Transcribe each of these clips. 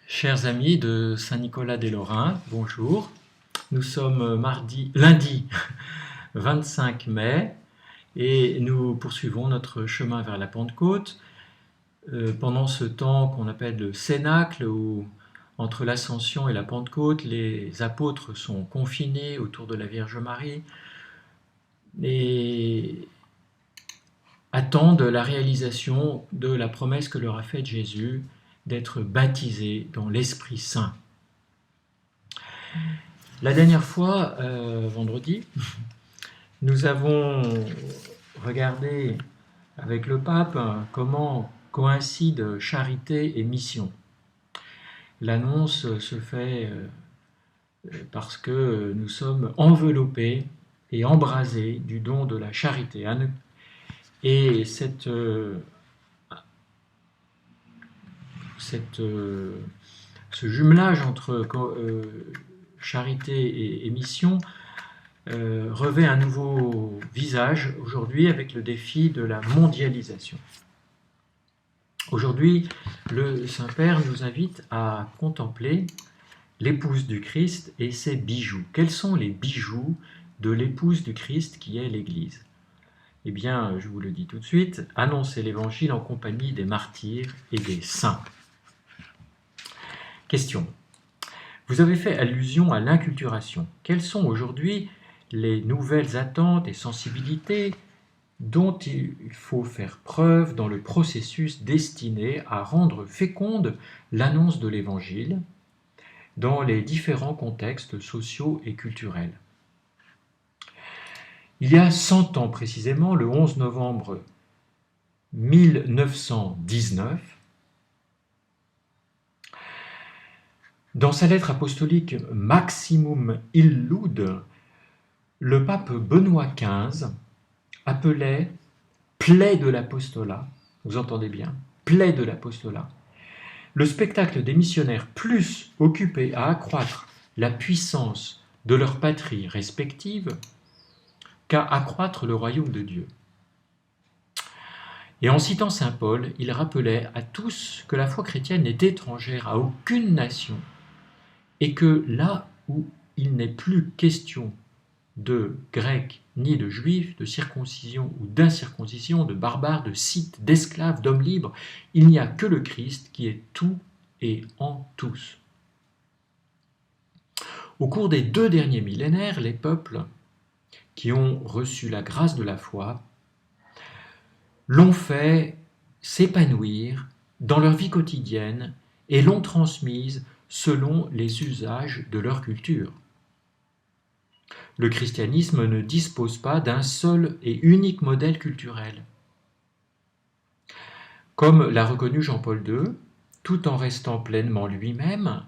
Chers amis de Saint-Nicolas-des-Lorrains, bonjour. Nous sommes lundi 25 mai et nous poursuivons notre chemin vers la Pentecôte. Pendant ce temps qu'on appelle le Cénacle, où entre l'Ascension et la Pentecôte, les apôtres sont confinés autour de la Vierge Marie et attendent la réalisation de la promesse que leur a faite Jésus d'être baptisés dans l'Esprit Saint. La dernière fois, vendredi, nous avons regardé avec le pape comment coïncident charité et mission. L'annonce se fait parce que nous sommes enveloppés et embrasés du don de la charité. Et ce jumelage entre charité et mission revêt un nouveau visage aujourd'hui avec le défi de la mondialisation. Aujourd'hui, le Saint-Père nous invite à contempler l'épouse du Christ et ses bijoux. Quels sont les bijoux de l'épouse du Christ qui est l'Église ? Eh bien, je vous le dis tout de suite, annoncer l'Évangile en compagnie des martyrs et des saints. Question. Vous avez fait allusion à l'inculturation. Quelles sont aujourd'hui les nouvelles attentes et sensibilités dont il faut faire preuve dans le processus destiné à rendre féconde l'annonce de l'Évangile dans les différents contextes sociaux et culturels ? Il y a 100 ans précisément, le 11 novembre 1919, dans sa lettre apostolique Maximum Illud, le pape Benoît XV appelait plaie de l'apostolat, vous entendez bien, plaie de l'apostolat, le spectacle des missionnaires plus occupés à accroître la puissance de leurs patries respectives qu'à accroître le royaume de Dieu. Et en citant saint Paul, il rappelait à tous que la foi chrétienne n'est étrangère à aucune nation et que là où il n'est plus question de Grecs ni de Juifs, de circoncision ou d'incirconcision, de barbares, de scythes, d'esclaves, d'hommes libres, il n'y a que le Christ qui est tout et en tous. Au cours des 2 derniers millénaires, les peuples qui ont reçu la grâce de la foi l'ont fait s'épanouir dans leur vie quotidienne et l'ont transmise selon les usages de leur culture. Le christianisme ne dispose pas d'un seul et unique modèle culturel. Comme l'a reconnu Jean-Paul II, tout en restant pleinement lui-même,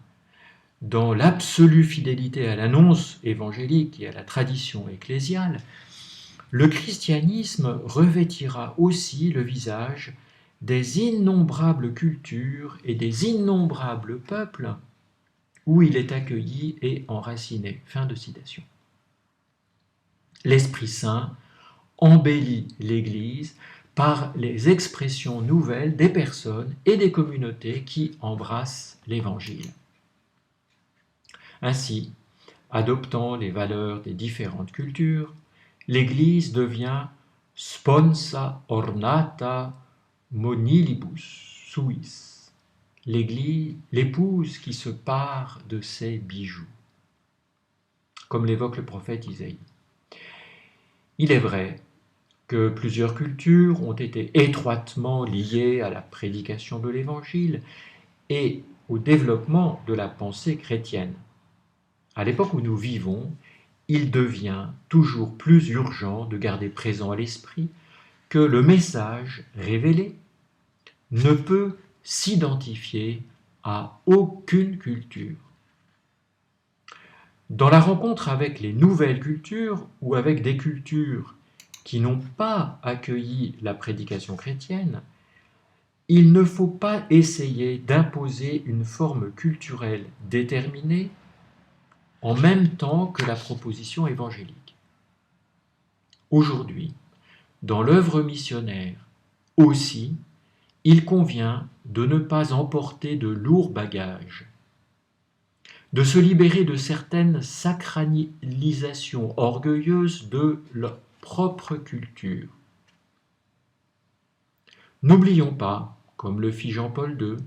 dans l'absolue fidélité à l'annonce évangélique et à la tradition ecclésiale, le christianisme revêtira aussi le visage des innombrables cultures et des innombrables peuples où il est accueilli et enraciné. Fin de citation. L'Esprit Saint embellit l'Église par les expressions nouvelles des personnes et des communautés qui embrassent l'Évangile. Ainsi, adoptant les valeurs des différentes cultures, l'Église devient sponsa ornata monilibus suis, l'épouse qui se pare de ses bijoux, comme l'évoque le prophète Isaïe. Il est vrai que plusieurs cultures ont été étroitement liées à la prédication de l'Évangile et au développement de la pensée chrétienne. À l'époque où nous vivons, il devient toujours plus urgent de garder présent à l'esprit que le message révélé ne peut s'identifier à aucune culture. Dans la rencontre avec les nouvelles cultures ou avec des cultures qui n'ont pas accueilli la prédication chrétienne, il ne faut pas essayer d'imposer une forme culturelle déterminée en même temps que la proposition évangélique. Aujourd'hui, dans l'œuvre missionnaire aussi, il convient de ne pas emporter de lourds bagages, de se libérer de certaines sacralisations orgueilleuses de leur propre culture. N'oublions pas, comme le fit Jean-Paul II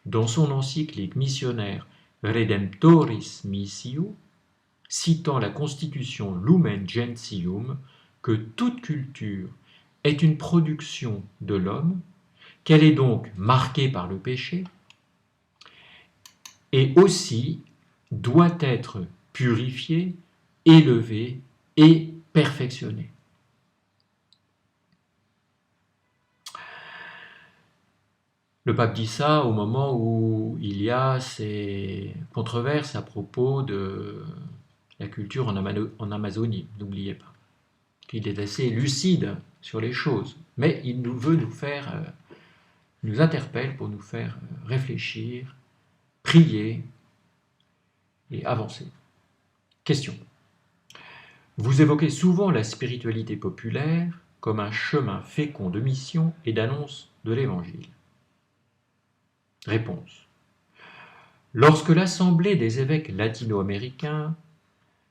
dans son encyclique missionnaire Redemptoris Missio, citant la constitution Lumen Gentium, que toute culture est une production de l'homme, qu'elle est donc marquée par le péché, et aussi doit être purifiée, élevée et perfectionnée. Le pape dit ça au moment où il y a ces controverses à propos de la culture en Amazonie, n'oubliez pas. Il est assez lucide sur les choses, mais il veut nous interpelle pour nous faire réfléchir, prier et avancer. Question. Vous évoquez souvent la spiritualité populaire comme un chemin fécond de mission et d'annonce de l'Évangile. Réponse. Lorsque l'Assemblée des évêques latino-américains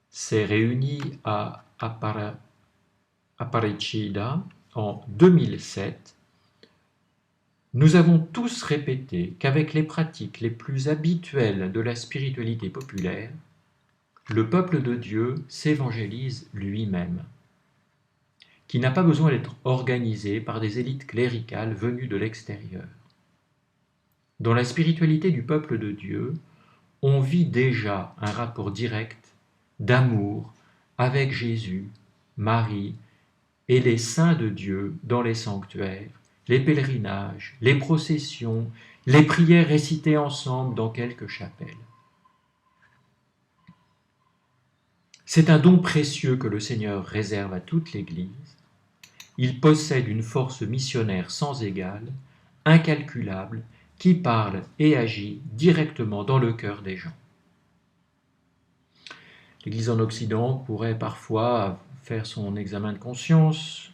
s'est réunie à Aparecida en 2007, nous avons tous répété qu'avec les pratiques les plus habituelles de la spiritualité populaire, le peuple de Dieu s'évangélise lui-même, qui n'a pas besoin d'être organisé par des élites cléricales venues de l'extérieur. Dans la spiritualité du peuple de Dieu, on vit déjà un rapport direct d'amour avec Jésus, Marie et les saints de Dieu dans les sanctuaires, les pèlerinages, les processions, les prières récitées ensemble dans quelques chapelles. C'est un don précieux que le Seigneur réserve à toute l'Église. Il possède une force missionnaire sans égale, incalculable, qui parle et agit directement dans le cœur des gens. L'Église en Occident pourrait parfois faire son examen de conscience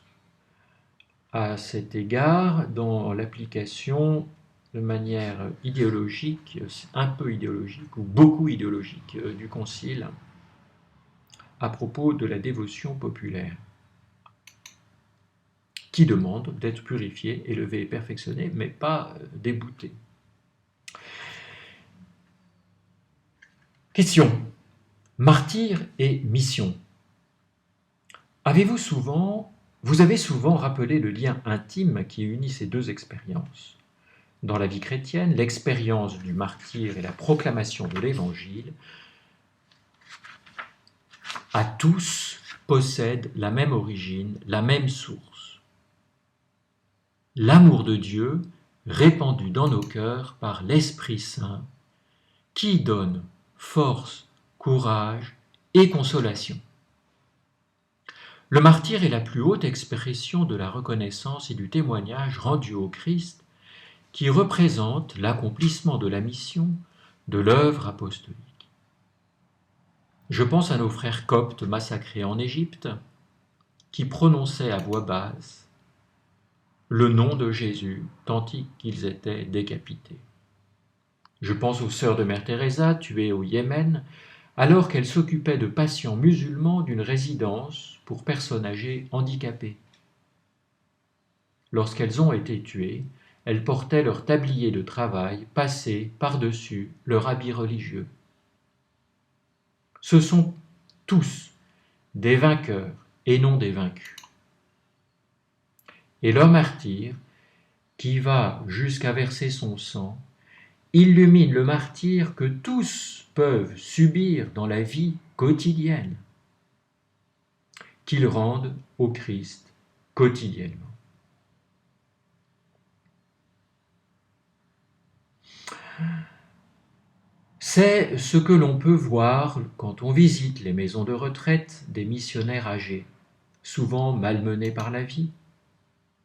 à cet égard dans l'application de manière idéologique, un peu idéologique ou beaucoup idéologique du Concile à propos de la dévotion populaire, qui demande d'être purifié, élevé et perfectionné, mais pas débouté. Question. Martyr et mission. Vous avez souvent rappelé le lien intime qui unit ces deux expériences. Dans la vie chrétienne, l'expérience du martyr et la proclamation de l'Évangile à tous possèdent la même origine, la même source. L'amour de Dieu répandu dans nos cœurs par l'Esprit Saint qui donne force, courage et consolation. Le martyr est la plus haute expression de la reconnaissance et du témoignage rendu au Christ qui représente l'accomplissement de la mission de l'œuvre apostolique. Je pense à nos frères coptes massacrés en Égypte qui prononçaient à voix basse le nom de Jésus tant qu'ils étaient décapités. Je pense aux sœurs de Mère Teresa tuées au Yémen alors qu'elles s'occupaient de patients musulmans d'une résidence pour personnes âgées handicapées. Lorsqu'elles ont été tuées, elles portaient leur tablier de travail passé par-dessus leur habit religieux. Ce sont tous des vainqueurs et non des vaincus. Et leur martyr, qui va jusqu'à verser son sang, illumine le martyr que tous peuvent subir dans la vie quotidienne, qu'ils rendent au Christ quotidiennement. C'est ce que l'on peut voir quand on visite les maisons de retraite des missionnaires âgés, souvent malmenés par la vie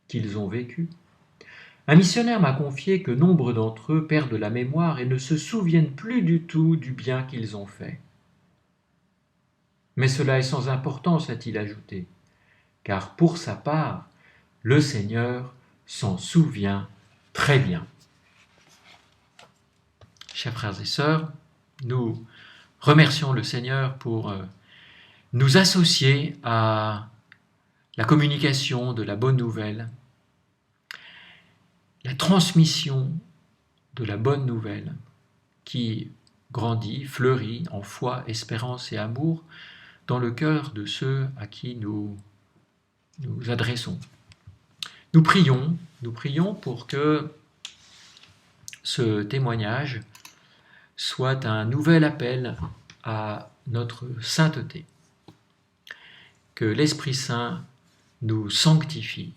qu'ils ont vécue. Un missionnaire m'a confié que nombre d'entre eux perdent la mémoire et ne se souviennent plus du tout du bien qu'ils ont fait. Mais cela est sans importance, a-t-il ajouté, car pour sa part, le Seigneur s'en souvient Très bien. Chers frères et sœurs, nous remercions le Seigneur pour nous associer à la communication de la bonne nouvelle, la transmission de la bonne nouvelle qui grandit, fleurit en foi, espérance et amour dans le cœur de ceux à qui nous nous adressons. Nous prions pour que ce témoignage soit un nouvel appel à notre sainteté, que l'Esprit Saint nous sanctifie,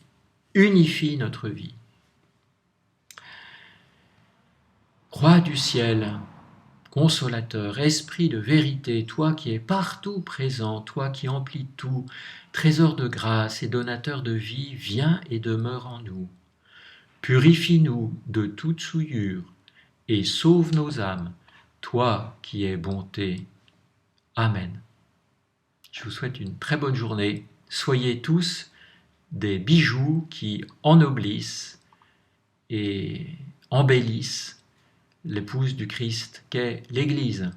unifie notre vie. Roi du ciel, consolateur, esprit de vérité, toi qui es partout présent, toi qui emplis tout, trésor de grâce et donateur de vie, viens et demeure en nous. Purifie-nous de toute souillure et sauve nos âmes, toi qui es bonté. Amen. Je vous souhaite une très bonne journée. Soyez tous des bijoux qui ennoblissent et embellissent l'épouse du Christ qu'est l'Église.